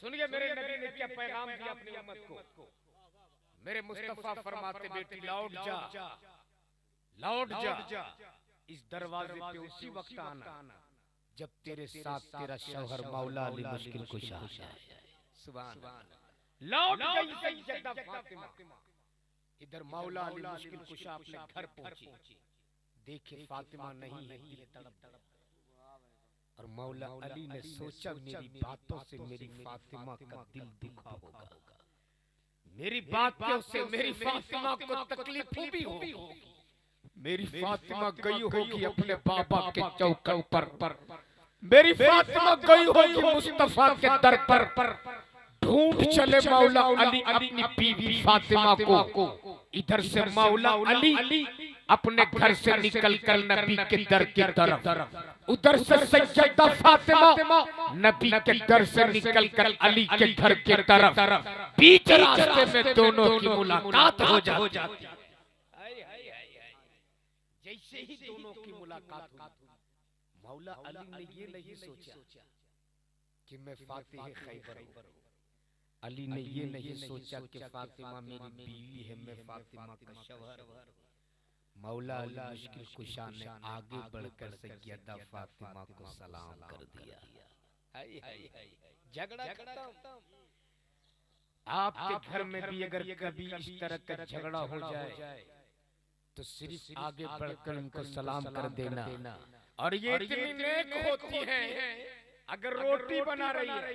सुनिए मेरे नबी ने क्या पैगाम दिया अपनी उम्मत को। मेरे मुस्तफा फरमाते बेटी लौट जा, लौट जा। इस दरवाजे पे उसी वक्त आना जब तेरे साथ तेरा शौहर मौला अली मुश्किल कुशा आ जाए। सुभान अल्लाह। लौट गई सैयदा फातिमा। इधर मौला अली मुश्किल कुशा अपने घर पहुंची। देखे फातिमा नहीं है, दिल तड़प। और मौला अली ने सोचा मेरी बातों से मेरी फातिमा का दिल दुखा होगा, मेरी बातों से मेरी फातिमा को तकलीफ भी होगी। मेरी फातिमा गई होगी अपने बाबा के चौकर पर, मेरी फातिमा गई होगी मुस्तफा के दर पर, ढूंढ चले मौला अली अपनी बीवी फातिमा को। इधर से मौला अली अपने घर से निकल कर नबी के दर की तरफ, उधर से सैयदा फातिमा नबी के दर से निकल कर अली के घर की तरफ। बीच रास्ते में दोनों की मुलाकात हो जाती। जैसे ही दोनों की मुलाकात हुई, मौला अली ने ये नहीं सोचा कि मैं फातिह खैबर हूं। अली ने ये नहीं सोचा कि फातिमा मेरी बीवी है, मैं फातिमा का शौहर हूं। मौला अली मुश्किल कुशा ने आगे बढ़कर सैयदा फातिमा को सलाम कर दिया। झगड़ा खत्म। आपके घर में भी अगर कभी इस तरह का झगड़ा हो जाए तो सिर्फ आगे बढ़कर उनको सलाम कर देना। और ये इतनी नेक होती है, अगर रोटी बना रही है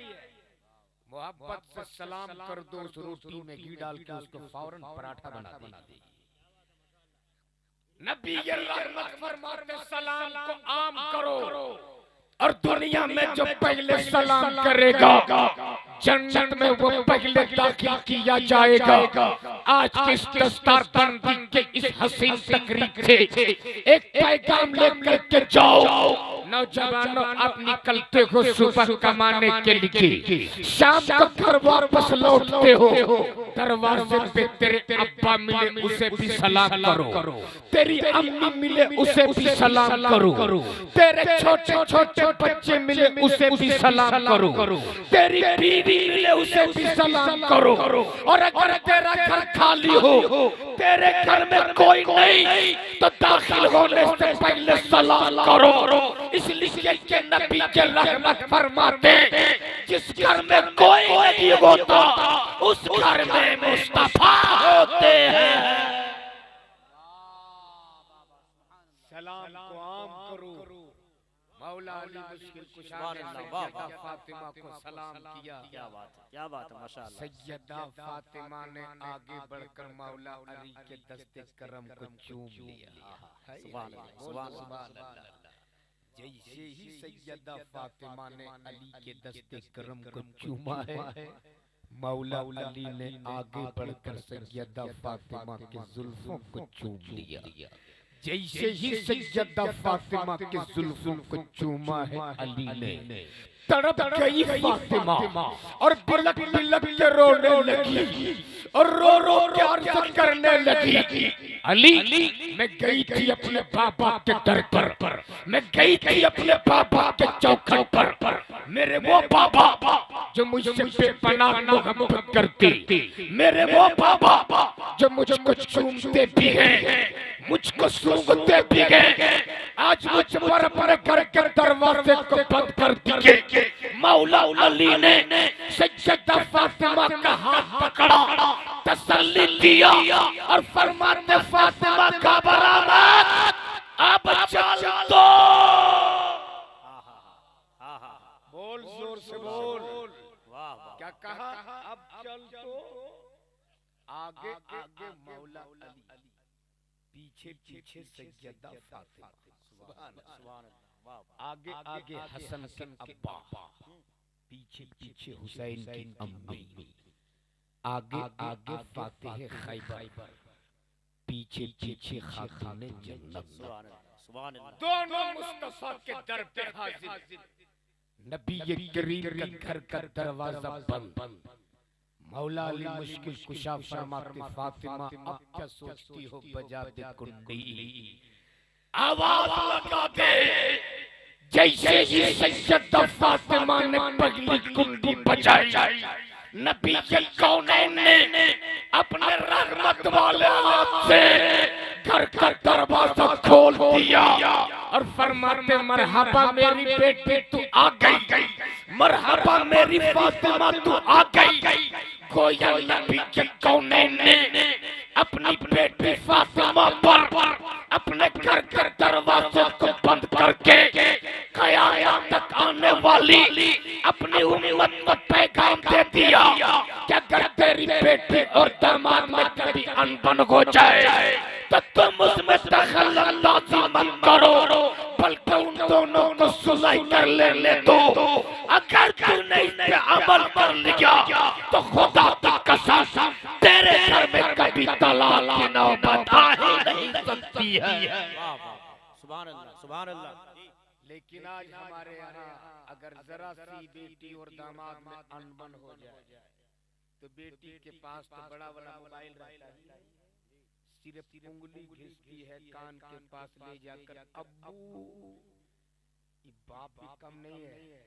मोहब्बत से सलाम कर दो, उस रोटी में घी डाल के उसको फौरन पराठा बना देगी। नबी ये रहमत फरमाते सलाम को आम करो, और दुनिया में जो पहले सलाम करेगा जन्नत में वो पहले दाखिल किया जाएगा। आज की इस दस्तारबंदी के इस हसीन तकरीब से एक पैगाम लेकर के जाओ। नौजवानों, आप निकलते हो सुबह कमाने के लिए, शाम को घर वापस लौटते हो, दरवाजे पे तेरे अब्बा मिले उसे भी सलाम करो, तेरी अम्मी मिले उसे भी सलाम करो, तेरे छोटे छोटे बच्चे मिले उसे भी सलाम करो, तेरी बीवी मिले उसे भी सलाम करो। और अगर तेरा घर खाली हो, तेरे घर में कोई नहीं, तो दाखिल होने से पहले सलाम करो। इसलिए कि नबी के रहमत फरमाते, जिस घर में कोई नहीं होता उस घर में मुस्तफा होते हैं। सलाम को आम करो। मौला अली मुश्किल कुशा ने सैयदा फातिमा को सलाम किया। क्या बात है, क्या बात है, माशाअल्लाह। सैयदा फातिमा ने आगे बढ़कर मौला अली के दस्ते करम को चूम लिया। सुभान अल्लाह, सुभान अल्लाह। जैसे ही सैयदा फातिमा ने अली के दस्ते करम को चूमा है, मौला अली ने आगे बढ़कर सैयदा फातिमा के जुल्फों को चूम लिया। जैसे ही सैयदा फातिमा के जुल्फों को चूमा है अली ने, तड़प गई फातिमा और बिलक बिलक के रोने लगी और रो रो के अर्ज करने लगी। अली, मैं गई थी अपने बाबा के दर पर, मैं गई थी अपने बाबा के चौखट पर, मेरे वो बाबा जो मुझसे बेपनाह मोहब्बत करते, मेरे वो बाबा जो मुझको चूमते भी हैं, मुझको सूंघते भी हैं, आज मुझ पर घर के दरवाजे को बंद कर दिए। मौला अली ने सैयदा फातिमा का हाथ पकड़ा, तसल्ली दिया और फरमाते फातिमा घबरा मत, अब चल दो। बोल जोर से बोल। वाह वाह, क्या कहा? अब चल दो। आगे आगे मौला अली, पीछे पीछे सैयदा फातिमा। सुभान अल्लाह, वाह। आगे आगे हसन के अब्बा, पीछे पीछे हुसैन की अम्मी, आगे आगे फातिह खैबर, पीछे पीछे खातूने जन्नत। सुभान अल्लाह। दोनों मुस्तफा के दर पे हाजिर। नबी करीम का घर का दरवाजा बंद। मौला अली मुश्किल कुशा फरमाते, फातिमा अब क्या सोचती हो, बजा दे कुंडी, आवाज लगा दे। जैसे ही सैयदा फातिमा ने पगली कुंडी बजाई, नबी के कौनैन ने अपने रहमत वाले हाथ से घर का दरवाजा खोल दिया और फरमाते, मरहबा मेरी बेटी तू आ गई, मरहबा मेरी फातिमा तू आ गई। गोया नबी के कौनैन ने अपनी बेटी फातिमा पर अपने घर के दरवाजे को बंद करके क़यामत तक आने वाली अपनी उम्मत को पैगाम दे दिया कि अगर तेरी बेटी और दामाद में कभी अनबन हो जाए तो तुम उसमें दखल अंदाजी मत करो, बल्कि उन दोनों को सुनाई कर लेने दो। अगर तूने इस पे अमल कर लिया तो खुदा की कसम तेरे घर में कभी तलाक की नौबत आ ही नहीं सकती है। वाह वाह, सुभान अल्लाह सुभान अल्लाह। लेकिन आज हमारे यहाँ अगर जरा सी बेटी और दामाद में अनबन हो जाए तो बेटी के पास तो बड़ा बड़ा मोबाइल रहता है, सिर्फ उंगली घिसती है कान के पास ले जाकर, अब्बू, ये बाप भी कम नहीं है,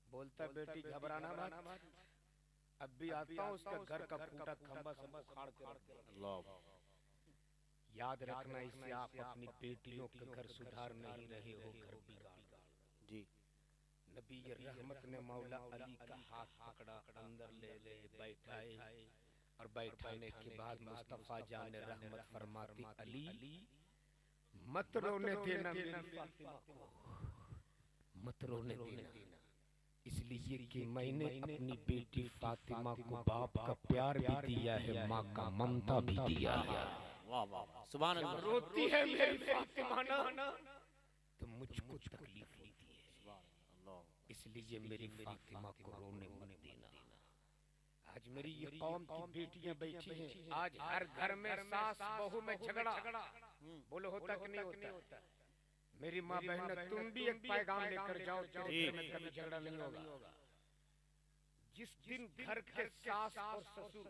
बोलता बेटी घबराना मत, अब भी आता हूँ उसका घर का फूटा खंबा सब उखाड़ के रख देगा। याद रखना, इससे आप अपनी बेटियों के घर सुधार नहीं रहे हो, घर बिगाड़ जी। नबी रहमत ने मौला अली का हाथ पकड़ा, अंदर ले ले बैठाए, और बैठाने के बाद मुस्तफा जान ने रहमत फरमाती, अली मत रोने देना मेरी फातिमा को, मत रोने देना, इसलिए कि मैंने अपनी बेटी फातिमा को बाप का प्यार भी दिया है, माँ का ममता भी दिया है। वाह वाह, सुभान अल्लाह। रोती है मेरी फातिमा ना तो मुझको तकलीफ होती है, इसलिए मेरी फातिमा को रोने मत देना। आज मेरी ये कौम की बेटियां बैठी हैं, आज हर घर में सास बहू में झगड़ा, बोलो होता कि नहीं होता? मेरी माँ बहन, तुम भी एक पैगाम लेकर जाओ, तेरे घर में कभी झगड़ा नहीं होगा। जिस दिन घर के सास और ससुर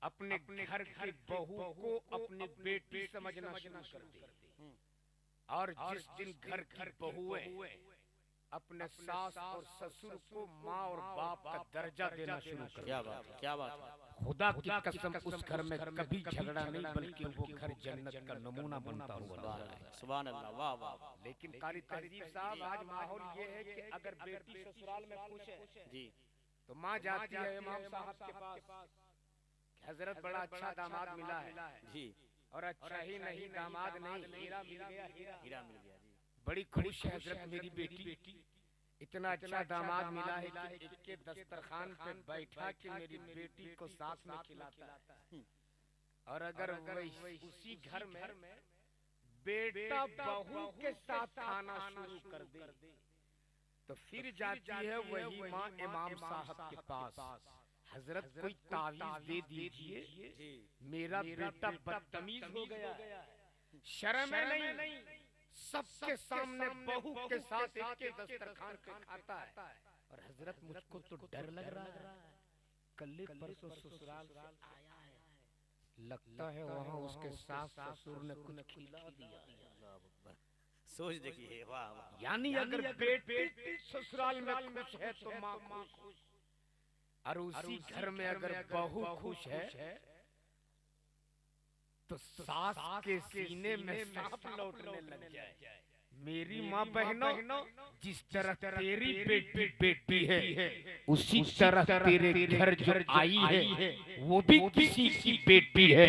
अपने घर की बहू को अपनी बेटी समझना शुरू कर दे, और जिस दिन घर की बहुएं अपने सास और ससुर को माँ और बाप का दर्जा देना शुरू कर, क्या बात है, क्या बात है। खुदा की कसम उस घर में कभी झगड़ा नहीं, बल्कि वो घर जन्नत का नमूना बनता हुआ है। सुभान अल्लाह, वाह वाह। लेकिन कारी तहजीब साहब, आज माहौल ये है कि अगर बेटी ससुराल में खुश है जी, तो माँ जाती है इमाम साहब के पास, हजरत बड़ा अच्छा दामाद मिला है जी, और अच्छा ही नहीं दामाद नहीं, हीरा मिल गया, हीरा मिल गया जी। बड़ी खुश है हजरत मेरी बेटी, इतना अच्छा दामाद मिला है कि एक के दस्तरखान पे बैठा के मेरी बेटी को साथ में खिलाता है। और अगर उसी घर में बेटा बहू के साथ खाना शुरू कर दे तो फिर जाती है वही माँ इमाम साहब के पास, हजरत कोई तावीज दे दीजिए, मेरा बेटा बदतमीज हो गया, शर्म है नहीं, सबके सामने बहू के साथ एक के दस्तरखान पे खाता है। और हजरत मुझको तो डर लग रहा है, कल परसों ससुराल से आया है, लगता है वहाँ उसके सास ससुर ने कुछ खिला दिया। सोच देखिए, वाह वाह। यानी अगर बेटी ससुराल में खुश है तो माँ खुश, और उसी घर में अगर बहू खुश है तो सास के सीने में सांप लौटने लग जाए। मेरी माँ बहनों, जिस तरह तेरी बेटी बेटी है उसी तरह तेरे घर जो आई है वो भी किसी की बेटी है।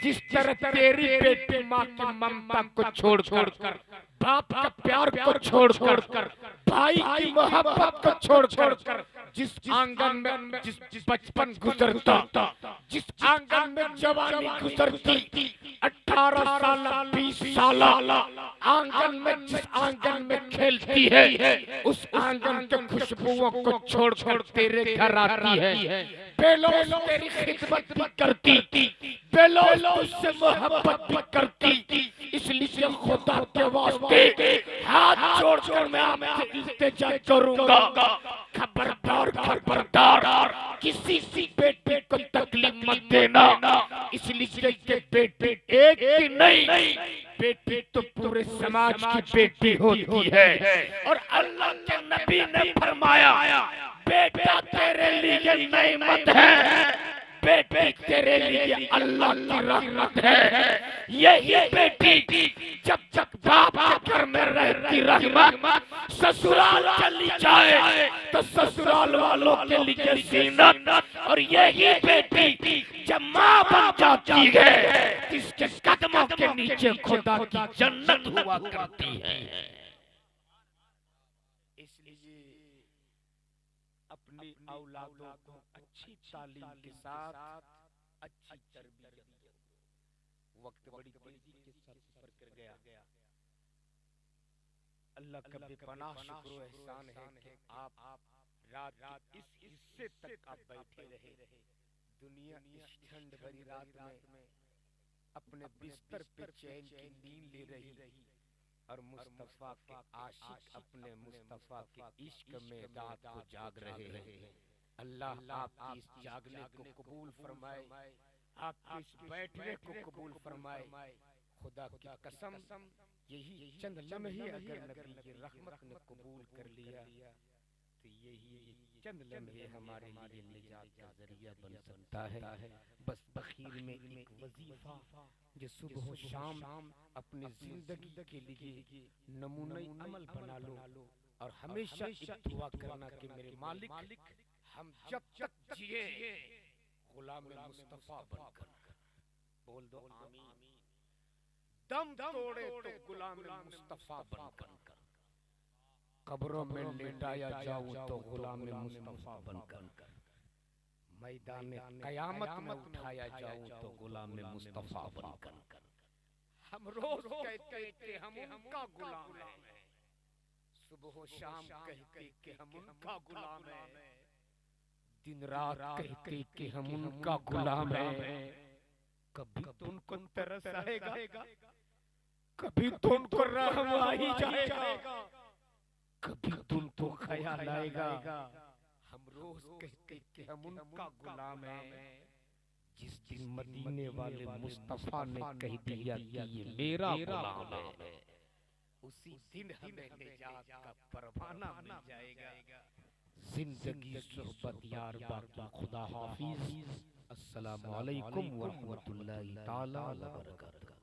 जिस तरह तेरी बेटी माँ की ममता को छोड़कर, बाप का प्यार को छोड़कर, भाई की मोहब्बत को छोड़कर जिस आंगन में जिस बचपन गुजरता, जिस आंगन में जवानी गुजरती, 18 साल 20 साल आंगन में जिस आंगन में खेलती है, उस आंगन के खुशबुओं को छोड़कर तेरे घर आती है, बेलौस तेरी खिदमत भी करती, बेलौस तुझसे मोहब्बत भी करती। इसलिए खुदा के वास्ते हाथ जोड़कर मैं आपसे इल्तिजा करूंगा, खबरदार खबरदार, किसी सी बेटे को तकलीफ मत देना। इसलिए कि बेटी एक ही नहीं, बेटी तो पूरे समाज की बेटी होती है। और अल्लाह के नबी ने फरमाया, बेटा तेरे लिए नेमत है, बेटी तेरे लिए अल्लाह की रहमत है। यही बेटी जब तक बाप के घर में रहती रहमत, ससुराल चली जाए तो ससुराल वालों के लिए जीनत, और यही बेटी जब माँ बन जाती है इसके कदमों के नीचे खुदा की जन्नत हुआ करती है। इसलिए अपनी औलादों को अच्छी तालीम के साथ अच्छी तरबियत। वक्त बड़ी तेजी के साथ सफर कर गया, अल्लाह का बेपनाह शुक्र व एहसान है कि आप रात की इस हिस्से तक आप बैठे रहे। दुनिया इस ठंड भरी रात में अपने बिस्तर पे चैन की नींद ले रही और मुस्तफा के आशिक अपने मुस्तफा के इश्क में रात को जाग रहे हैं। अल्लाह आपकी इस जागने को कबूल फरमाए, आपके इस बैठने को कबूल फरमाए। खुदा की कसम, यही चंद लम्हे अगर नबी की रहमत ने कबूल कर लिया तो यही चंद लम्हे हमारे लिए निजात का जरिया बन सकता है। बस बखीर में एक वजीफा जो सुबह शाम अपनी जिंदगी के लिए नमूने अमल बना लो और हमेशा एक दुआ करना कि मेरे मालिक, हम जब तक जिए गुलाम मुस्तफा बनकर, बोल दो आमीन। दम तोड़े तो गुलाम मुस्तफा बनकर, कब्रों में लेटाया जाऊं तो गुलाम मुस्तफा बनकर, मैदान कयामत में उठाया जाऊं तो गुलाम मुस्तफा बनकर। हम रोज कहते हैं कि हम उनका गुलाम हैं, सुबह शाम कहते कि हम उनका गुलाम हैं, दिन रात कहते कि हम उनका गुलाम हैं। कभी तो उनको तरस आएगा, कभी तो उनको रहम आ ही जाएगा, कभी तुमको ख्याल आएगा। हम रोज कहते कि हम उनका गुलाम हैं। जिस दिन मदीने वाले मुस्तफा ने कह दिया कि ये मेरा गुलाम है, उसी दिन हमें निजात का परवाना मिल जाएगा। जिंदगी सोहबत यार बाकी, खुदा हाफिज। अस्सलामु अलैकुम व रहमतुल्लाहि ताला व बरकातहू।